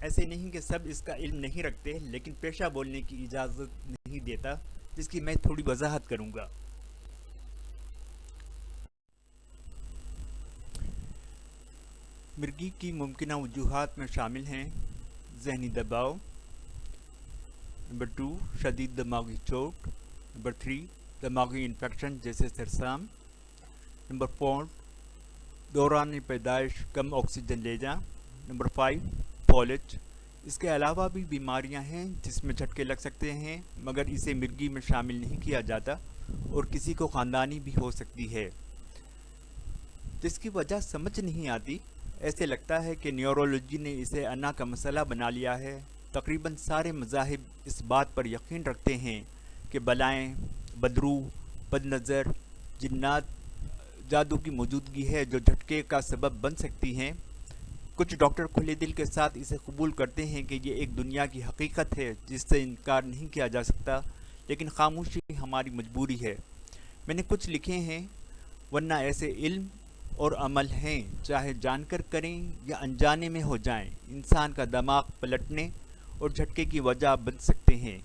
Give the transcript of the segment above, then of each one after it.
ایسے نہیں کہ سب اس کا علم نہیں رکھتے، لیکن پیشہ بولنے کی اجازت نہیں دیتا، جس کی میں تھوڑی وضاحت کروں گا۔ مرگی کی ممکنہ وجوہات میں شامل ہیں ذہنی دباؤ، نمبر 2 شدید دماغی چوٹ، نمبر 3 دماغی انفیکشن جیسے سرسام، نمبر 4 دوران پیدائش کم آکسیجن لینا، نمبر 5 فالج۔ اس کے علاوہ بھی بیماریاں ہیں جس میں جھٹکے لگ سکتے ہیں، مگر اسے مرگی میں شامل نہیں کیا جاتا، اور کسی کو خاندانی بھی ہو سکتی ہے جس کی وجہ سمجھ نہیں آتی۔ ایسے لگتا ہے کہ نیورولوجی نے اسے انا کا مسئلہ بنا لیا ہے۔ تقریباً سارے مذاہب اس بات پر یقین رکھتے ہیں کہ بلائیں، بدروح، بد نظر، جنات، جادو کی موجودگی ہے جو جھٹکے کا سبب بن سکتی ہیں۔ کچھ ڈاکٹر کھلے دل کے ساتھ اسے قبول کرتے ہیں کہ یہ ایک دنیا کی حقیقت ہے جس سے انکار نہیں کیا جا سکتا، لیکن خاموشی ہماری مجبوری ہے۔ میں نے کچھ لکھے ہیں، ورنہ ایسے علم اور عمل ہیں چاہے جان کر کریں یا انجانے میں ہو جائیں، انسان کا دماغ پلٹنے اور جھٹکے کی وجہ بن سکتے ہیں۔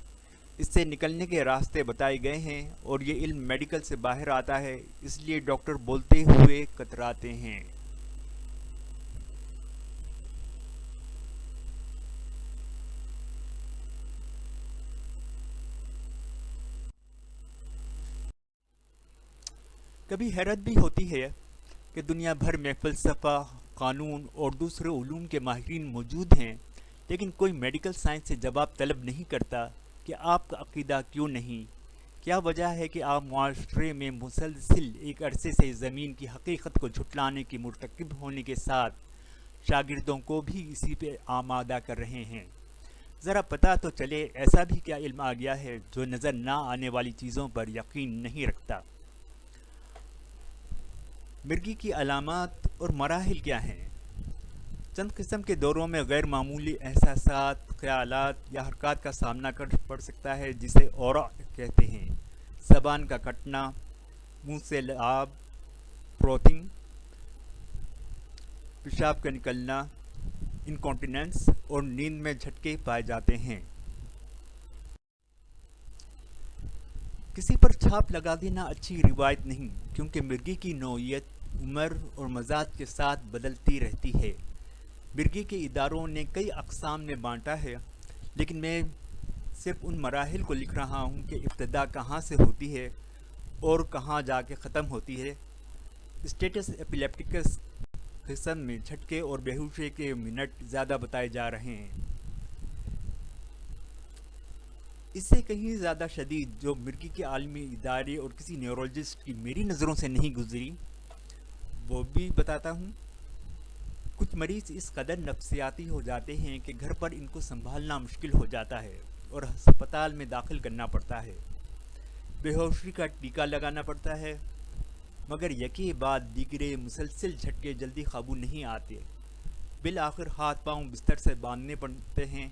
اس سے نکلنے کے راستے بتائے گئے ہیں، اور یہ علم میڈیکل سے باہر آتا ہے، اس لیے ڈاکٹر بولتے ہوئے کتراتے ہیں۔ کبھی حیرت بھی ہوتی ہے کہ دنیا بھر میں فلسفہ، قانون اور دوسرے علوم کے ماہرین موجود ہیں، لیکن کوئی میڈیکل سائنس سے جواب طلب نہیں کرتا کہ آپ کا عقیدہ کیوں نہیں؟ کیا وجہ ہے کہ آپ معاشرے میں مسلسل ایک عرصے سے زمین کی حقیقت کو جھٹلانے کی مرتکب ہونے کے ساتھ شاگردوں کو بھی اسی پہ آمادہ کر رہے ہیں؟ ذرا پتہ تو چلے ایسا بھی کیا علم آ گیا ہے جو نظر نہ آنے والی چیزوں پر یقین نہیں رکھتا؟ مرگی کی علامات اور مراحل کیا ہیں؟ چند قسم کے دوروں میں غیر معمولی احساسات، خیالات یا حرکات کا سامنا کر پڑ سکتا ہے جسے اورا کہتے ہیں۔ زبان کا کٹنا، منہ سے لعاب، فروتھنگ، پیشاب کا نکلنا، انکانٹیننس اور نیند میں جھٹکے پائے جاتے ہیں۔ کسی پر چھاپ لگا دینا اچھی روایت نہیں، کیونکہ مرگی کی نوعیت عمر اور مزاج کے ساتھ بدلتی رہتی ہے۔ مرگی کے اداروں نے کئی اقسام میں بانٹا ہے، لیکن میں صرف ان مراحل کو لکھ رہا ہوں کہ ابتدا کہاں سے ہوتی ہے اور کہاں جا کے ختم ہوتی ہے۔ اسٹیٹس ایپیلیپٹکس قسم میں جھٹکے اور بے ہوشی کے منٹ زیادہ بتائے جا رہے ہیں۔ اس سے کہیں زیادہ شدید جو مرگی کے عالمی ادارے اور کسی نیورولوجسٹ کی میری نظروں سے نہیں گزری، وہ بھی بتاتا ہوں۔ کچھ مریض اس قدر نفسیاتی ہو جاتے ہیں کہ گھر پر ان کو سنبھالنا مشکل ہو جاتا ہے اور ہسپتال میں داخل کرنا پڑتا ہے۔ بے ہوشی کا ٹیکہ لگانا پڑتا ہے، مگر یکے بعد دیگرے مسلسل جھٹکے جلدی قابو نہیں آتے۔ بالآخر ہاتھ پاؤں بستر سے باندھنے پڑتے ہیں۔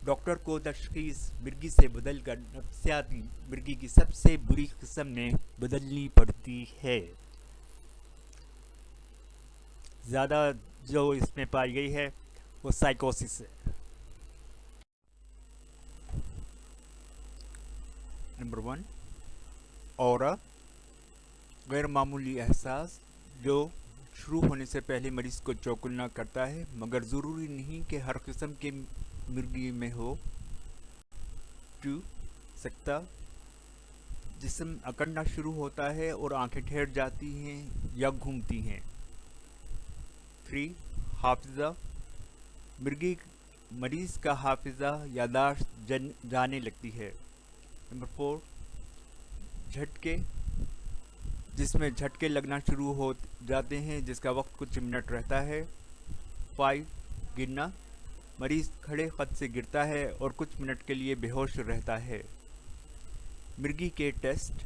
ڈاکٹر کو تشخیص مرگی سے بدل کر نفسیاتی مرگی کی سب سے بری قسم میں بدلنی پڑتی ہے۔ زیادہ جو اس میں پائی گئی ہے وہ سائیکوسس ہے۔ نمبر 1 اورا، غیر معمولی احساس جو شروع ہونے سے پہلے مریض کو چوکنا کرتا ہے، مگر ضروری نہیں کہ ہر قسم کے مرگی میں ہو۔ 2 سکتہ، جسم اکڑنا شروع ہوتا ہے اور آنکھیں ٹھہر جاتی ہیں یا گھومتی ہیں۔ 3 حافظہ، مرگی مریض کا حافظہ یادداشت جانے لگتی ہے۔ نمبر 4 جھٹکے، جس میں جھٹکے لگنا شروع ہو جاتے ہیں جس کا وقت کچھ منٹ رہتا ہے۔ 5 گرنا، مریض کھڑے خط سے گرتا ہے اور کچھ منٹ کے لیے بے ہوش رہتا ہے۔ مرگی کے ٹیسٹ،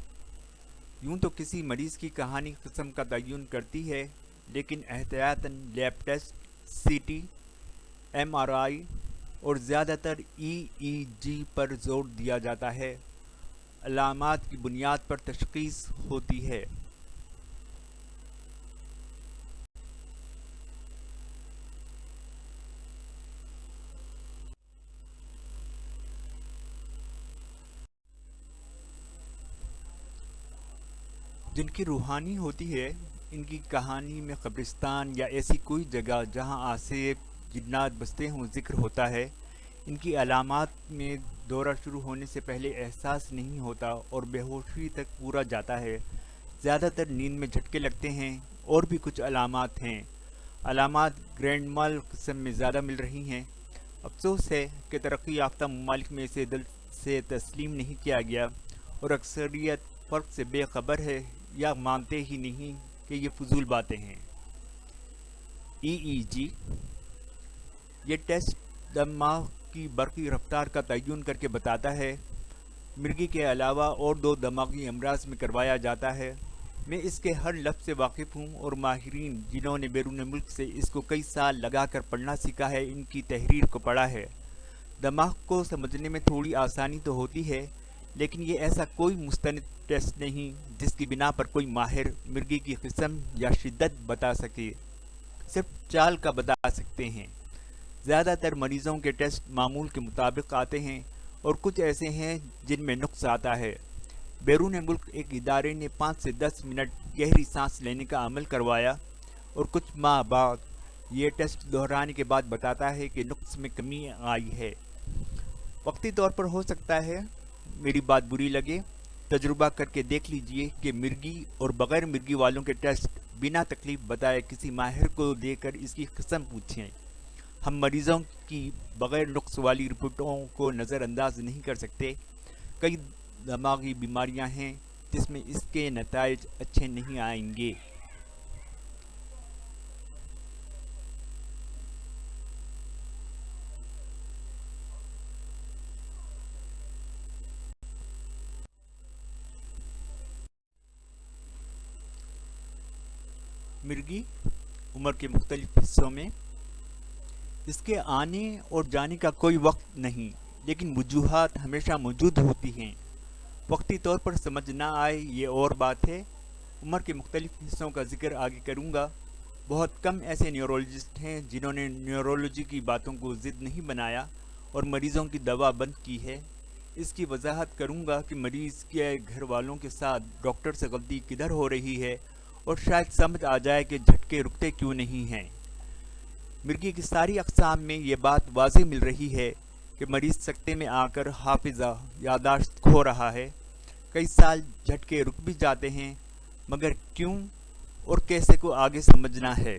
یوں تو کسی مریض کی کہانی قسم کا تعین کرتی ہے، لیکن احتیاطاً lab test, C T, M R I اور زیادہ تر ای جی پر زور دیا جاتا ہے۔ علامات کی بنیاد پر تشخیص ہوتی ہے۔ جن کی روحانی ہوتی ہے، ان کی کہانی میں قبرستان یا ایسی کوئی جگہ جہاں آسیب جنات بستے ہوں ذکر ہوتا ہے۔ ان کی علامات میں دورہ شروع ہونے سے پہلے احساس نہیں ہوتا اور بے ہوشی تک پورا جاتا ہے۔ زیادہ تر نیند میں جھٹکے لگتے ہیں۔ اور بھی کچھ علامات ہیں۔ علامات گرینڈ مال قسم میں زیادہ مل رہی ہیں۔ افسوس ہے کہ ترقی یافتہ ممالک میں اسے دل سے تسلیم نہیں کیا گیا اور اکثریت فرق سے بے خبر ہے یا مانتے ہی نہیں کہ یہ فضول باتیں ہیں۔ EEG یہ ٹیسٹ دماغ کی برقی رفتار کا تعین کر کے بتاتا ہے۔ مرگی کے علاوہ اور 2 دماغی امراض میں کروایا جاتا ہے۔ میں اس کے ہر لفظ سے واقف ہوں اور ماہرین جنہوں نے بیرون ملک سے اس کو کئی سال لگا کر پڑھنا سیکھا ہے، ان کی تحریر کو پڑھا ہے۔ دماغ کو سمجھنے میں تھوڑی آسانی تو ہوتی ہے، لیکن یہ ایسا کوئی مستند ٹیسٹ نہیں جس کی بنا پر کوئی ماہر مرگی کی قسم یا شدت بتا سکے۔ صرف چال کا بتا سکتے ہیں۔ زیادہ تر مریضوں کے ٹیسٹ معمول کے مطابق آتے ہیں اور کچھ ایسے ہیں جن میں نقص آتا ہے۔ بیرون ملک ایک ادارے نے 5 سے 10 منٹ گہری سانس لینے کا عمل کروایا اور کچھ ماہ بعد یہ ٹیسٹ دہرانے کے بعد بتاتا ہے کہ نقص میں کمی آئی ہے۔ وقتی طور پر ہو سکتا ہے میری بات بری لگے، تجربہ کر کے دیکھ لیجئے کہ مرگی اور بغیر مرگی والوں کے ٹیسٹ بنا تکلیف بتائے کسی ماہر کو دے کر اس کی قسم پوچھیں۔ ہم مریضوں کی بغیر نقص والی رپورٹوں کو نظر انداز نہیں کر سکتے۔ کئی دماغی بیماریاں ہیں جس میں اس کے نتائج اچھے نہیں آئیں گے۔ مرگی عمر کے مختلف حصوں میں اس کے آنے اور جانے کا کوئی وقت نہیں، لیکن وجوہات ہمیشہ موجود ہوتی ہیں۔ وقتی طور پر سمجھ نہ آئے یہ اور بات ہے۔ عمر کے مختلف حصوں کا ذکر آگے کروں گا۔ بہت کم ایسے نیورولوجسٹ ہیں جنہوں نے نیورولوجی کی باتوں کو ضد نہیں بنایا اور مریضوں کی دوا بند کی ہے۔ اس کی وضاحت کروں گا کہ مریض کے گھر والوں کے ساتھ ڈاکٹر سے غلطی کدھر ہو رہی ہے اور شاید سمجھ آ جائے کہ جھٹکے رکتے کیوں نہیں ہیں۔ مرگی کی ساری اقسام میں یہ بات واضح مل رہی ہے کہ مریض سکتے میں آ کر حافظہ یادداشت کھو رہا ہے۔ کئی سال جھٹکے رک بھی جاتے ہیں، مگر کیوں اور کیسے کو آگے سمجھنا ہے۔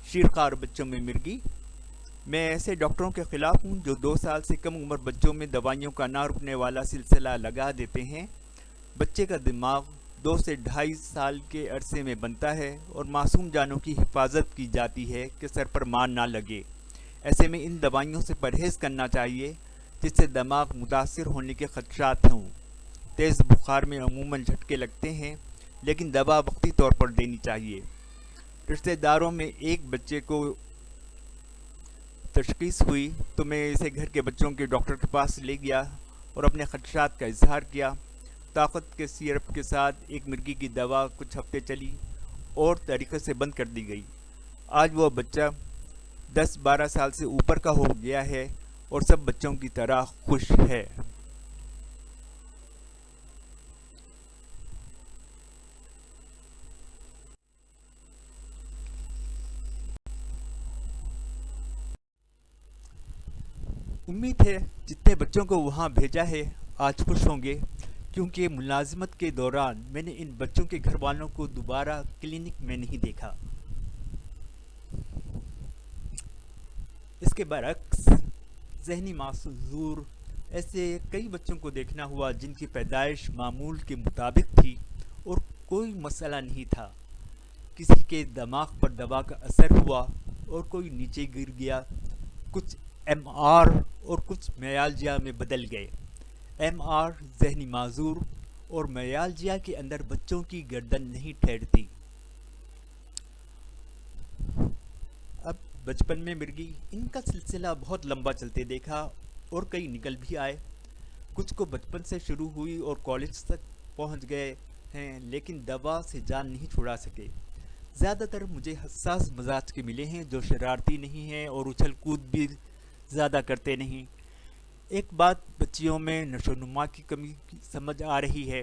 شیرخوار بچوں میں مرگی۔ میں ایسے ڈاکٹروں کے خلاف ہوں جو 2 سال سے کم عمر بچوں میں دوائیوں کا نہ رکنے والا سلسلہ لگا دیتے ہیں۔ بچے کا دماغ 2 سے 2.5 سال کے عرصے میں بنتا ہے اور معصوم جانوں کی حفاظت کی جاتی ہے کہ سر پر مار نہ لگے۔ ایسے میں ان دوائیوں سے پرہیز کرنا چاہیے جس سے دماغ متاثر ہونے کے خدشات ہوں۔ تیز بخار میں عموماً جھٹکے لگتے ہیں، لیکن دوا وقتی طور پر دینی چاہیے۔ رشتہ داروں میں ایک بچے کو تشخیص ہوئی تو میں اسے گھر کے بچوں کے ڈاکٹر کے پاس لے گیا اور اپنے خدشات کا اظہار کیا۔ طاقت کے سیرپ کے ساتھ ایک مرگی کی دوا کچھ ہفتے چلی اور طریقے سے بند کر دی گئی۔ آج وہ بچہ 10-12 سال سے اوپر کا ہو گیا ہے اور سب بچوں کی طرح خوش ہے۔ امید ہے جتنے بچوں کو وہاں بھیجا ہے آج خوش ہوں گے، کیونکہ ملازمت کے دوران میں نے ان بچوں کے گھر والوں کو دوبارہ کلینک میں نہیں دیکھا۔ اس کے برعکس ذہنی معذور ایسے کئی بچوں کو دیکھنا ہوا جن کی پیدائش معمول کے مطابق تھی اور کوئی مسئلہ نہیں تھا۔ کسی کے دماغ پر دوا کا اثر ہوا اور کوئی نیچے گر گیا، کچھ MR اور کچھ میالجیا میں بدل گئے۔ MR ذہنی معذور اور میالجیا کے اندر بچوں کی گردن نہیں ٹھہرتی۔ اب بچپن میں مرگی، ان کا سلسلہ بہت لمبا چلتے دیکھا اور کئی نکل بھی آئے۔ کچھ کو بچپن سے شروع ہوئی اور کالج تک پہنچ گئے ہیں، لیکن دوا سے جان نہیں چھڑا سکے۔ زیادہ تر مجھے حساس مزاج کے ملے ہیں جو شرارتی نہیں ہیں اور اچھل کود بھی زیادہ کرتے نہیں۔ ایک بات بچیوں میں نشو و نما کی کمی سمجھ آ رہی ہے۔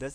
10,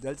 10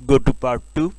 Go to part 2.